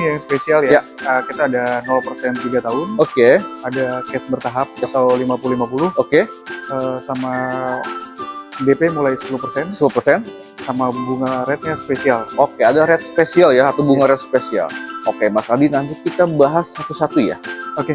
ini yang spesial ya. Ya. Kita ada 0% 3 tahun. Oke. Ada cash bertahap atau 50-50. Oke. Sama DP mulai 10%. 10%. Sama bunga rate-nya spesial. Oke, ada rate spesial ya, atau bunga rate spesial. Oke, Mas Adi, nanti kita bahas satu-satu ya. Oke.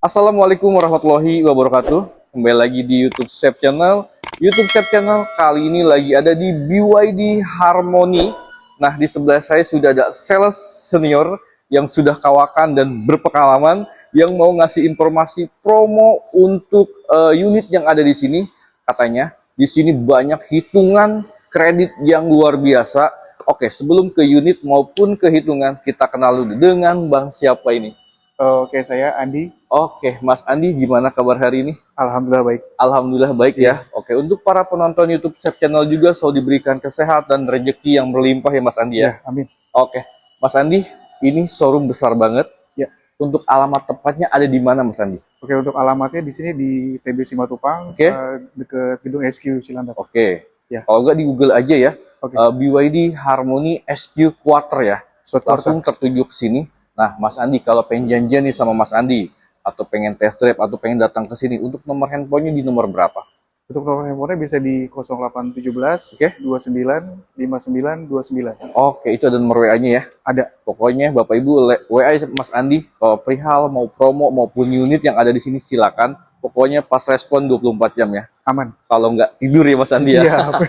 Assalamualaikum warahmatullahi wabarakatuh. Kembali lagi di YouTube Save Channel. YouTube Save Channel kali ini lagi ada di BYD Harmony. Nah, di sebelah saya sudah ada sales senior yang sudah kawakan dan berpengalaman yang mau ngasih informasi promo untuk unit yang ada di sini. Katanya di sini banyak hitungan kredit yang luar biasa. Oke, sebelum ke unit maupun ke hitungan, kita kenal dulu dengan Bang siapa ini. Oke, saya Andi. Oke, Mas Andi, gimana kabar hari ini? Alhamdulillah baik. Alhamdulillah baik ya. Oke, untuk para penonton YouTube Save Channel juga selalu diberikan kesehatan dan rezeki yang berlimpah ya Mas Andi ya. Amin. Oke, Mas Andi, ini showroom besar banget. Ya. Untuk alamat tepatnya ada di mana Mas Andi? Oke, untuk alamatnya di sini di TB Simatupang, Oke. dekat gedung SQ Cilandak. Oke. Ya. Kalau nggak di Google aja ya. Oke. BYD Harmony SQ Quarter ya. Suatu Langsung tertuju ke sini. Nah, Mas Andi, kalau pengen janjian nih sama Mas Andi, atau pengen test drive, atau pengen datang ke sini, untuk nomor handphonenya di nomor berapa? Untuk nomor handphonenya bisa di 0817 Oke. 29 59 29. Oke, itu ada nomor WA-nya ya. Ada. Pokoknya Bapak Ibu WA Mas Andi, kalau perihal mau promo maupun unit yang ada di sini silakan. Pokoknya pas respon 24 jam ya. Aman. Kalau nggak tidur ya Mas Andi ya. Siap.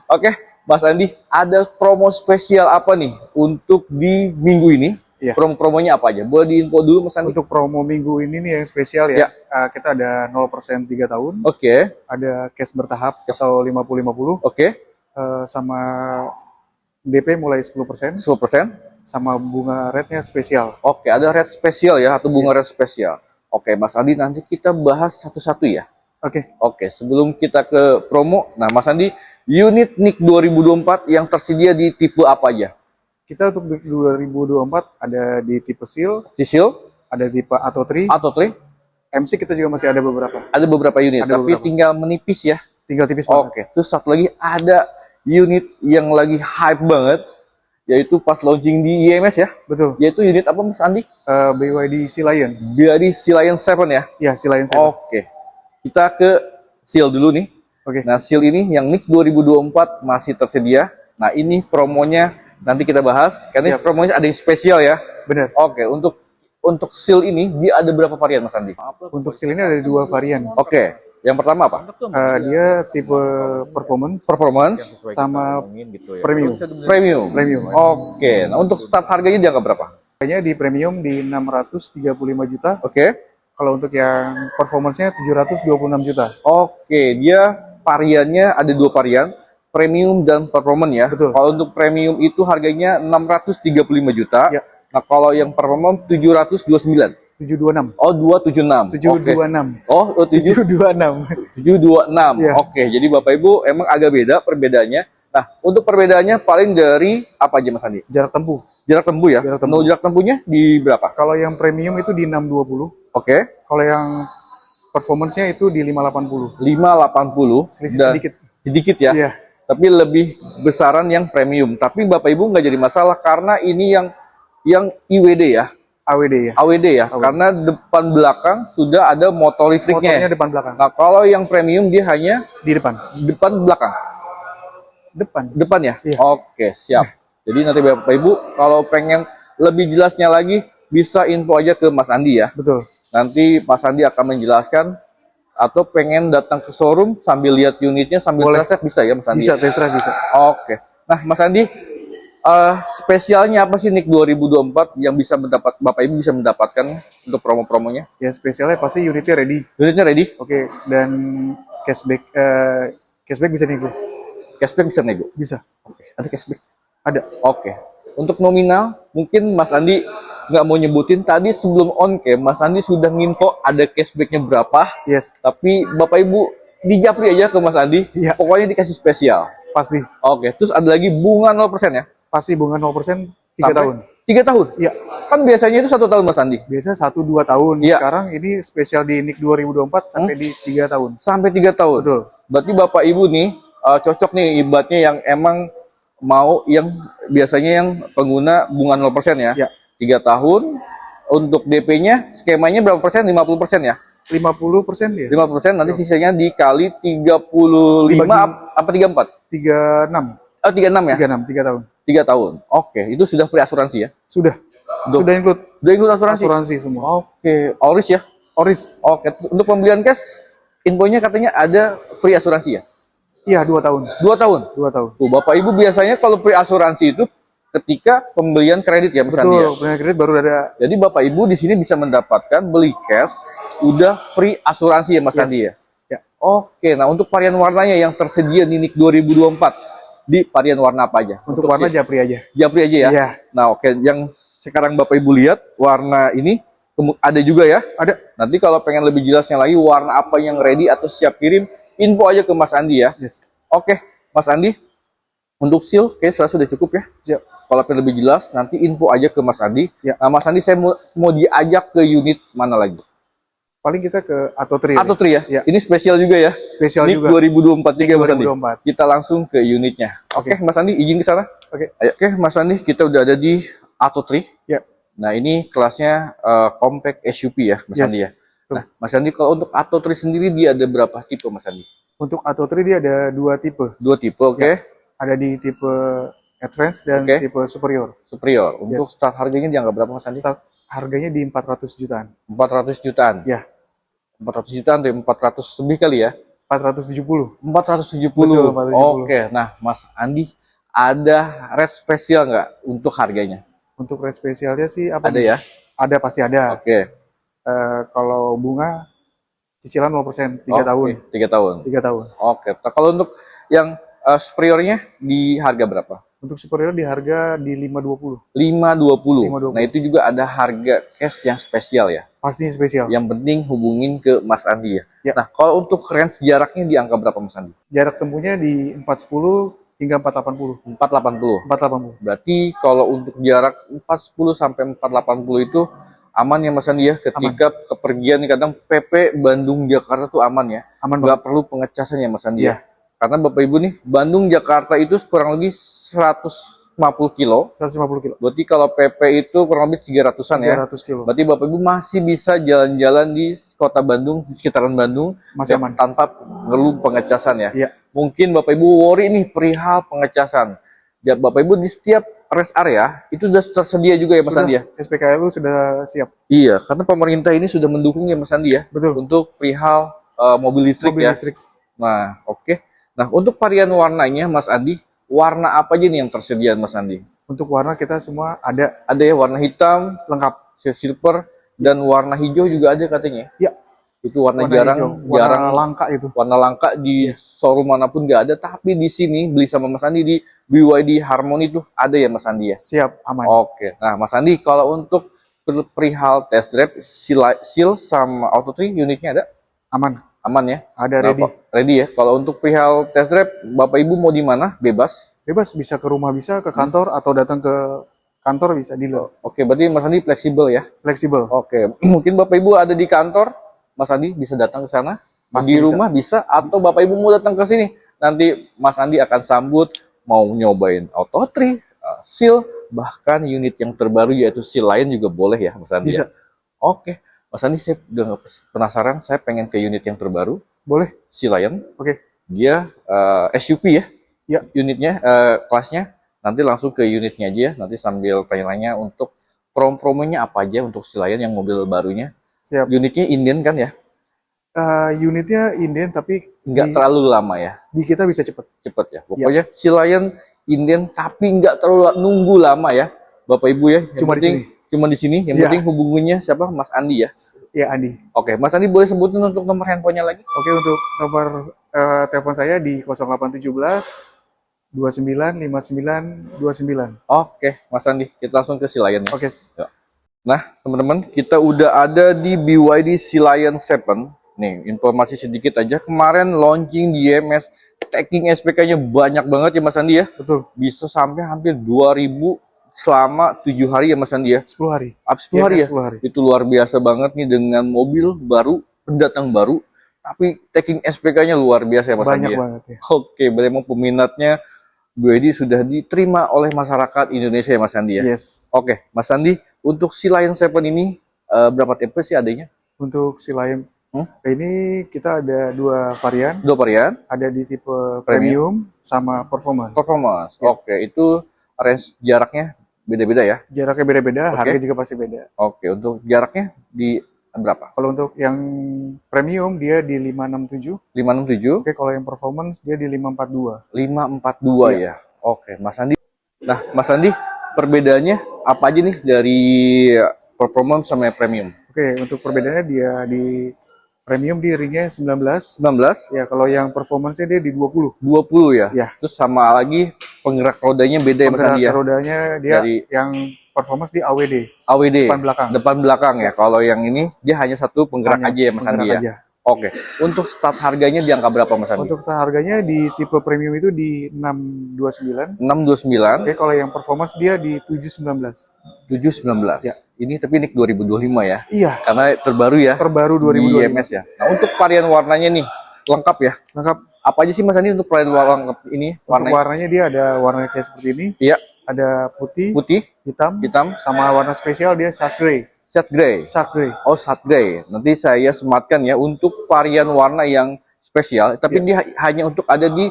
Oke, Mas Andi, ada promo spesial apa nih untuk di minggu ini? Iya. Promo-promonya apa aja? Boleh diinfo dulu Mas Andi? Untuk promo minggu ini nih yang spesial ya. Kita ada 0% 3 tahun. Oke. Ada cash bertahap atau 50-50. Oke. Sama DP mulai 10%. 10%. Sama bunga rate-nya spesial. Oke, ada rate spesial ya, atau bunga rate spesial. Oke, Mas Andi, nanti kita bahas satu-satu ya. Oke, sebelum kita ke promo, nah Mas Andi, unit NIK 2024 yang tersedia di tipe apa aja? Kita untuk 2024 ada di tipe Seal, Sisil, ada tipe Atto 3, atau Tri? MC kita juga masih ada beberapa. Ada beberapa unit, Ada tapi beberapa. tinggal menipis ya. Tinggal tipis banget. Oke, terus satu lagi ada unit yang lagi hype banget, yaitu pas launching di IMS ya. Betul. Yaitu unit apa Mas Andi? BYD Sea Lion. BYD Sea Lion 7 ya. Ya, Sea Lion 7. Oke, kita ke Seal dulu nih. Oke. Nah, Seal ini yang NIK 2024 masih tersedia. Nah, ini promonya nanti kita bahas. Karena Siap. promonya ada yang spesial ya. Benar. Oke, untuk Seal ini dia ada berapa varian Mas Andi? Untuk Seal ini ada 2 varian. Oke, yang pertama apa? Dia tipe performance Performance sama premium. Premium. Oke, nah untuk start harganya dia berapa? Harganya di premium di 635 juta. Oke. Kalau untuk yang performance-nya 726 juta. Oke, dia variannya ada 2 varian, premium dan performance ya. Betul. Kalau untuk premium itu harganya 635 juta. Ya. Nah, kalau yang performance 729. 726. Oh, 276. 726. Oke. Oh, 726. 726. Ya. Oke, jadi Bapak Ibu emang agak beda perbedaannya. Nah, untuk perbedaannya paling dari apa aja Mas Andi? Jarak tempuh. Jarak tempuh ya? Jarak tempuh. Jarak tempuhnya di berapa? Kalau yang premium itu di 620. Oke. Kalau yang performance-nya itu di 580. 580. Selisih Dan sedikit. Sedikit ya? Iya. Tapi lebih besaran yang premium. Tapi Bapak Ibu nggak jadi masalah karena ini yang IWD ya? AWD ya. AWD ya? AWD. Karena depan belakang sudah ada motor listriknya. Motornya depan belakang. Nah, kalau yang premium dia hanya Di depan. depan belakang. Depan ya? Iya. Oke, siap. Jadi nanti Bapak Ibu kalau pengen lebih jelasnya lagi bisa info aja ke Mas Andi ya. Betul. Nanti Mas Andi akan menjelaskan, atau pengen datang ke showroom sambil lihat unitnya sambil Boleh. test drive bisa ya Mas Andi? Bisa test drive bisa. Oke. Nah, Mas Andi, spesialnya apa sih NIK 2024 yang bisa Bapak Ibu bisa mendapatkan untuk promo-promonya? Ya spesialnya pasti unitnya ready. Unitnya ready? Oke. Dan cashback bisa nego. Cashback bisa nego? Bisa. Oke. Ada cashback? Ada. Oke. Untuk nominal, mungkin Mas Andi nggak mau nyebutin. Tadi sebelum on cam, Mas Andi sudah nginfo ada cashbacknya berapa. Yes. Tapi Bapak Ibu dijapri aja ke Mas Andi. Iya. Pokoknya dikasih spesial. Pasti. Oke. Terus ada lagi bunga 0% ya? Pasti bunga 0% 3 tahun. 3 tahun? Iya. Kan biasanya itu 1 tahun Mas Andi. Biasa 1-2 tahun. Iya. Sekarang ini spesial di NIK 2024 sampai di 3 tahun. Sampai 3 tahun. Betul. Berarti Bapak Ibu nih cocok nih ibaratnya yang emang mau yang biasanya yang pengguna bunga 0% ya. Ya. 3 tahun. Untuk DP-nya skemanya berapa persen? 50% ya? 50% dia. 50% nanti sisanya dikali 35 Dibagi- apa 34? 36. Oh, 36 ya? 36, 3 tahun. 3 tahun. Oke, itu sudah free asuransi ya? Sudah. Duh. Sudah include Udah include asuransi? asuransi semua. Oke, Auris ya? Oris. Oke, terus untuk pembelian cash, infonya katanya ada free asuransi ya? Iya, 2 tahun. 2 tahun? 2 tahun. Tuh, Bapak Ibu biasanya kalau free asuransi itu ketika pembelian kredit ya, Mas Andi ya? Betul, punya kredit baru ada. Jadi Bapak Ibu di sini bisa mendapatkan beli cash, udah free asuransi ya Mas Yes. Andi ya? Ya. Oke, nah untuk varian warnanya yang tersedia di NIK 2024, di varian warna apa aja? Untuk warna Japri aja. Japri aja ya? Iya. Nah oke, yang sekarang Bapak Ibu lihat warna ini ada juga ya? Ada. Nanti kalau pengen lebih jelasnya lagi warna apa yang ready atau siap kirim, info aja ke Mas Andi ya. Yes. Oke, Mas Andi, untuk seal kayaknya saya sudah cukup ya. Siap. Kalau pengen lebih jelas, nanti info aja ke Mas Andi. Ya. Nah, Mas Andi, saya mau diajak ke unit mana lagi? Paling kita ke Atotri. Atau Tri ya? Ya. Ini spesial juga ya? Spesial NIK juga. 2024 juga, Mas Andi. 2024. Kita langsung ke unitnya. Oke, Mas Andi, izin ke sana. Oke. Ayo. Oke, Mas Andi, kita udah ada di Atau Tri. Ya. Nah, ini kelasnya compact SUV ya, Mas Yes. Andi ya? Betul. Nah, Mas Andi, kalau untuk Atau Tri sendiri, dia ada berapa tipe, Mas Andi? Untuk Atotri dia ada 2 tipe. 2 tipe, oke. Ya. Ada di tipe Advance dan Oke. tipe Superior. Superior. Untuk start harganya dianggap berapa, Mas Andi? Start harganya di 400 jutaan. 400 jutaan. Ya. 400 jutaan deh, 400 lebih kali ya? 470. 470. Betul, 470. Oke, nah Mas Andi, ada red spesial nggak untuk harganya? Untuk rate spesialnya sih apa? Ada nih? ya? Ada, pasti ada. Oke. Kalau bunga cicilan 0%, 3 tahun. 3 tahun. 3 tahun. Oke. Nah, kalau untuk yang superiornya di harga berapa? Untuk superior di harga di 520. 520. 520. Nah, itu juga ada harga cash yang spesial ya. Pastinya spesial. Yang penting hubungin ke Mas Andi ya. Ya. Nah, kalau untuk range jaraknya di angka berapa, Mas Andi? Jarak tempuhnya di 410 hingga 480. 480. 480. Berarti kalau untuk jarak 410 sampai 480 itu aman ya Mas Andi ya. Ketika kepergian nih, kadang PP Bandung Jakarta tuh aman ya. Aman Nggak banget. perlu pengecasan ya Mas Andi Iya. ya. Karena Bapak Ibu nih, Bandung Jakarta itu kurang lebih 150 kilo. 150 kilo. Berarti kalau PP itu kurang lebih 300-an ya. 300 kilo. Berarti Bapak Ibu masih bisa jalan-jalan di kota Bandung, di sekitaran Bandung, Masih ya, aman. tanpa perlu pengecasan ya. Iya. Mungkin Bapak Ibu worry nih perihal pengecasan. Ya, Bapak Ibu di setiap rest area itu sudah tersedia juga ya Mas Sudah, Andi ya. SPKLU sudah siap. Iya, karena pemerintah ini sudah mendukung ya Mas Andi ya Betul. untuk perihal mobil listrik Mobil ya. listrik. Nah, oke. Nah, untuk varian warnanya Mas Andi, warna apa aja nih yang tersedia Mas Andi? Untuk warna kita semua ada Ada ya warna hitam, lengkap. silver, dan warna hijau juga ada katanya. Ya. Itu warna, Warna jarang, hijau. Warna jarang langka itu. warna langka di Iya. showroom manapun nggak ada. Tapi di sini beli sama Mas Andi di BYD Harmony itu ada ya Mas Andi ya. Siap, aman. Oke. Nah Mas Andi, kalau untuk perihal test drive, seal sama Auto 3 unitnya ada? Aman. Aman ya? Ada Nah, ready. ready ya. Kalau untuk perihal test drive, Bapak Ibu mau di mana? Bebas. Bebas, bisa ke rumah, bisa ke kantor, atau datang ke kantor, bisa dealer. Oke, berarti Mas Andi fleksibel ya. Fleksibel. Oke, mungkin Bapak Ibu ada di kantor, Mas Andi bisa datang ke sana. Pasti Di bisa. rumah bisa, atau Bapak Ibu mau datang ke sini. Nanti Mas Andi akan sambut, mau nyobain Auto 3, Seal, bahkan unit yang terbaru yaitu Seal lain juga boleh ya Mas Andi. Bisa. Ya? Oke, Mas Andi, saya udah penasaran, saya pengen ke unit yang terbaru, Boleh. Seal Lion. Oke. Dia SUV ya, Ya. unitnya, kelasnya. Nanti langsung ke unitnya aja ya, nanti sambil tanya-tanya untuk promonya apa aja untuk Seal Lion yang mobil barunya. Siap. Unitnya Indian kan ya, Unitnya Indian, tapi nggak terlalu lama ya, di kita bisa cepet. cepet ya. Pokoknya Seal Lion Indian tapi nggak terlalu nunggu lama ya, Bapak Ibu ya. Yang Cuma di penting, sini. Cuma di sini. Yang Iya. penting hubungannya siapa? Mas Andi ya. Ya, Andi. Oke, Mas Andi boleh sebutin untuk nomor handphonenya lagi? Oke, untuk nomor telepon saya di 0817 29 59 29. Oke, Mas Andi, kita langsung ke Seal Lion ya. Oke. Nah, teman-teman, kita udah ada di BYD Sea Lion 7. Nih, informasi sedikit aja. Kemarin launching di IMS, tagging SPK-nya banyak banget ya Mas Andi ya. Betul. Bisa sampai hampir 2000 selama 7 hari ya Mas Andi ya. 10 hari. Up 10 hari ya. 10 hari. Itu luar biasa banget nih dengan mobil baru, pendatang baru. Tapi tagging SPK-nya luar biasa ya Mas Banyak Andi ya. banget ya. Oke, memang peminatnya BYD sudah diterima oleh masyarakat Indonesia ya Mas Andi ya. Yes. Oke, Mas Andi, untuk si Lion 7 ini berapa tipe sih adanya? Untuk si Lion ini kita ada dua varian. Dua varian. Ada di tipe premium sama performance. Performance. Ya. Oke, itu range jaraknya beda-beda ya? Jaraknya beda-beda, Oke. harga juga pasti beda. Oke, untuk jaraknya di berapa? Kalau untuk yang premium dia di 567. 567. Oke, kalau yang performance dia di 542. 542 ya. Oke, Mas Andi. Nah, Mas Andi, perbedaannya apa aja nih dari performance sama premium? Oke, untuk perbedaannya dia di premium di ringnya 19. 19, Ya, kalau yang performance-nya dia di 20. 20 ya. Ya. Terus sama lagi penggerak rodanya beda ya Mas Andi ya. Penggerak rodanya dia Dari- yang performance di AWD. AWD. Depan belakang. Depan belakang ya. Kalau yang ini dia hanya satu penggerak Hanya aja ya Mas Andi penggerak ya. aja. Oke. Untuk start harganya di angka berapa Mas Andi? Untuk seharganya di tipe premium itu di 629. 629, Oke, kalau yang performance dia di 719. 719. Ya. Ini tapi NIK 2025 ya. Iya, Karena terbaru ya. terbaru Di 2025. IMS ya. Nah, untuk varian warnanya nih lengkap ya. Lengkap. Apa aja sih Mas Andi untuk varian lengkap ini? Untuk Warnanya warnanya dia ada warna kayak seperti ini. iya, Ada putih, putih, hitam, hitam, sama warna spesial dia shark gray. shade gray. Shark gray. Oh, shade gray. Nanti saya sematkan ya untuk varian warna yang spesial, tapi dia hanya untuk ada di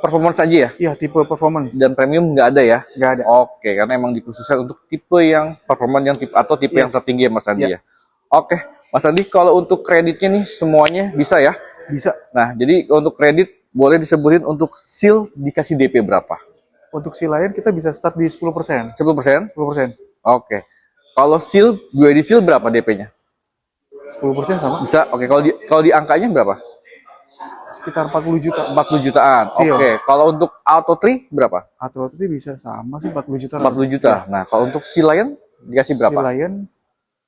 performance aja ya. Iya, tipe performance. Dan premium nggak ada ya. Nggak ada. Oke, karena emang dikhususkan untuk tipe yang performance yang tipe atau tipe yang Yes. tertinggi ya Mas Andi Ya. ya. Oke, Mas Andi, kalau untuk kreditnya nih semuanya bisa ya. Bisa. Nah, jadi untuk kredit boleh disebutin untuk seal dikasih DP berapa? Untuk si Lion kita bisa start di 10%. 10%? 10%. Oke. Kalau seal, gue di seal berapa DP-nya? 10% sama. Bisa. Oke, kalau di angkanya berapa? Sekitar 40 juta. 40 jutaan. Seal. Oke. Kalau untuk auto tree berapa? Atau itu bisa sama sih 40 juta. 40 juta. Nah, kalau untuk seal Lion dikasih Si berapa? Lion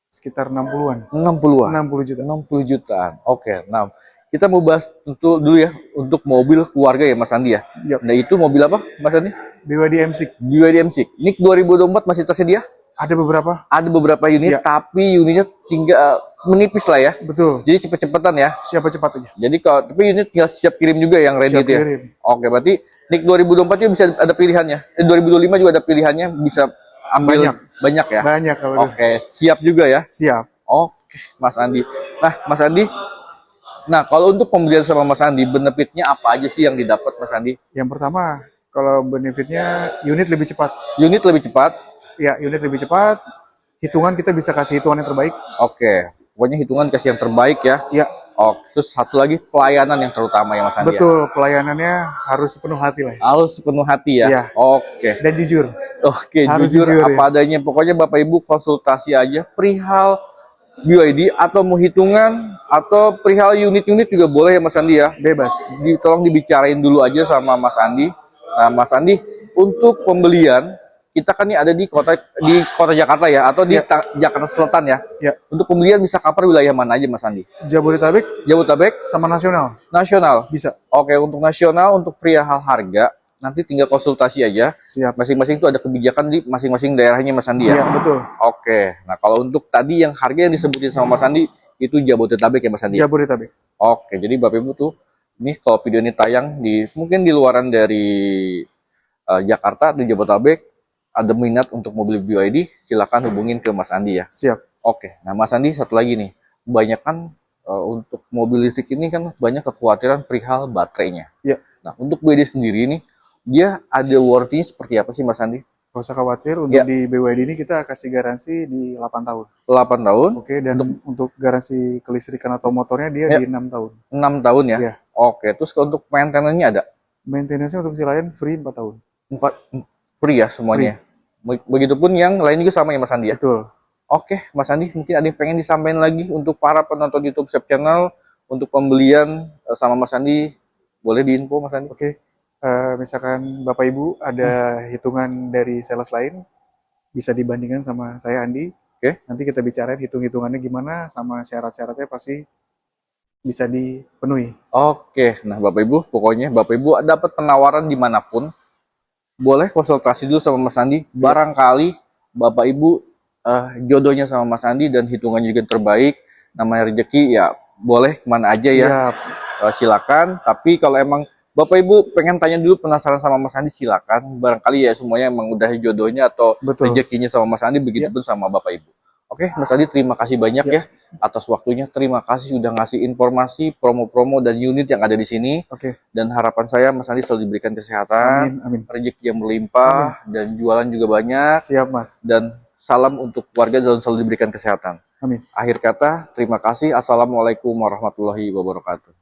sekitar 60-an. 60-an. 60 juta. 60 jutaan. Oke. Nah, kita mau bahas tentu dulu ya untuk mobil keluarga ya Mas Andi ya. Yap. Nah, itu mobil apa Mas Andi? BYD M6. BYD M6. NIK 2024 masih tersedia? Ada beberapa. Ada beberapa unit, Ya. tapi unitnya tinggal menipis lah ya. Betul. Jadi cepet-cepetan ya. Siapa cepat aja. Jadi kalau tapi unit tinggal siap kirim juga yang ready Siap itu ya. kirim. Oke, berarti NIK 2024 juga bisa ada pilihannya. 2025 juga ada pilihannya, bisa ambil banyak ya. Banyak kalau udah. Oke, siap juga ya. Siap. Oke, Mas Andi. Nah, Mas Andi. Nah, kalau untuk pembelian sama Mas Andi, benefitnya apa aja sih yang didapat Mas Andi? Yang pertama, kalau benefitnya unit lebih cepat. Unit lebih cepat. Ya, unit lebih cepat. Hitungan kita bisa kasih hitungan yang terbaik. Oke, pokoknya hitungan kasih yang terbaik ya. Ya, Oh, terus satu lagi pelayanan yang terutama ya Mas Andi. Ya? betul. Pelayanannya harus sepenuh hati lah. Harus sepenuh hati ya. Iya. Oke. Dan jujur. Oke, Harus jujur jujur, apa adanya. Pokoknya Bapak Ibu konsultasi aja perihal BYD atau mau hitungan atau perihal unit-unit juga boleh ya Mas Andi ya. Bebas. Tolong dibicarain dulu aja sama Mas Andi. Nah, Mas Andi, untuk pembelian kita kan nih ada di kota Jakarta ya atau di Ya. Jakarta Selatan ya. Ya, Untuk pembelian bisa cover wilayah mana aja Mas Andi? Jabodetabek Jabodetabek, sama nasional. nasional. Bisa. Oke, untuk nasional untuk perihal harga nanti tinggal konsultasi aja. Siap. Masing-masing itu ada kebijakan di masing-masing daerahnya Mas Andi Iya, ya. betul. Oke. Nah, kalau untuk tadi yang harga yang disebutin sama Mas Andi itu Jabodetabek ya Mas Andi. Jabodetabek. Oke, jadi Bapak Ibu tuh ini kalau video ini tayang di mungkin di luaran dari Jakarta atau Jabodetabek ada minat untuk mobil BYD, silakan hubungin ke Mas Andi ya. Siap. Oke. Nah, Mas Andi satu lagi nih. Kebanyakan untuk mobil listrik ini kan banyak kekhawatiran perihal baterainya. Ya, Nah, untuk BYD sendiri nih, dia ada warranty seperti apa sih Mas Andi? nggak usah khawatir. Untuk Ya. di BYD ini kita kasih garansi di 8 tahun. 8 tahun, Oke, dan untuk garansi kelistrikan atau motornya dia Ya. di 6 tahun. 6 tahun ya? Iya. Oke, terus untuk maintenance-nya ada? Maintenance-nya untuk si Lion free 4 tahun. 4 free ya semuanya? Begitupun yang lain juga sama ya Mas Andi ya? Betul. Oke, Mas Andi, mungkin ada yang pengen disampaikan lagi untuk para penonton YouTube Sep Channel, untuk pembelian sama Mas Andi, boleh diinfo Mas Andi? Oke. Misalkan Bapak Ibu ada hitungan dari sales lain, bisa dibandingkan sama saya Andi. Oke. Nanti kita bicarain hitung-hitungannya gimana, sama syarat-syaratnya pasti bisa dipenuhi. Oke, nah Bapak Ibu, pokoknya Bapak Ibu dapat penawaran dimanapun, boleh konsultasi dulu sama Mas Andi. Barangkali Bapak Ibu jodohnya sama Mas Andi dan hitungannya juga terbaik, namanya rezeki ya boleh kemana aja ya. Siap. Silakan. Tapi kalau emang Bapak Ibu pengen tanya dulu, penasaran sama Mas Andi, silakan. Barangkali ya semuanya emang udah jodohnya atau Betul. rezekinya sama Mas Andi, begitu pun sama Bapak Ibu. Oke, Mas Andi terima kasih banyak ya atas waktunya. Terima kasih sudah ngasih informasi, promo-promo dan unit yang ada di sini. Oke. Dan harapan saya Mas Andi selalu diberikan kesehatan, Amin. rezeki yang berlimpah, dan jualan juga banyak. Siap, Mas. Dan salam untuk keluarga dan selalu diberikan kesehatan. Amin. Akhir kata, terima kasih. Assalamualaikum warahmatullahi wabarakatuh.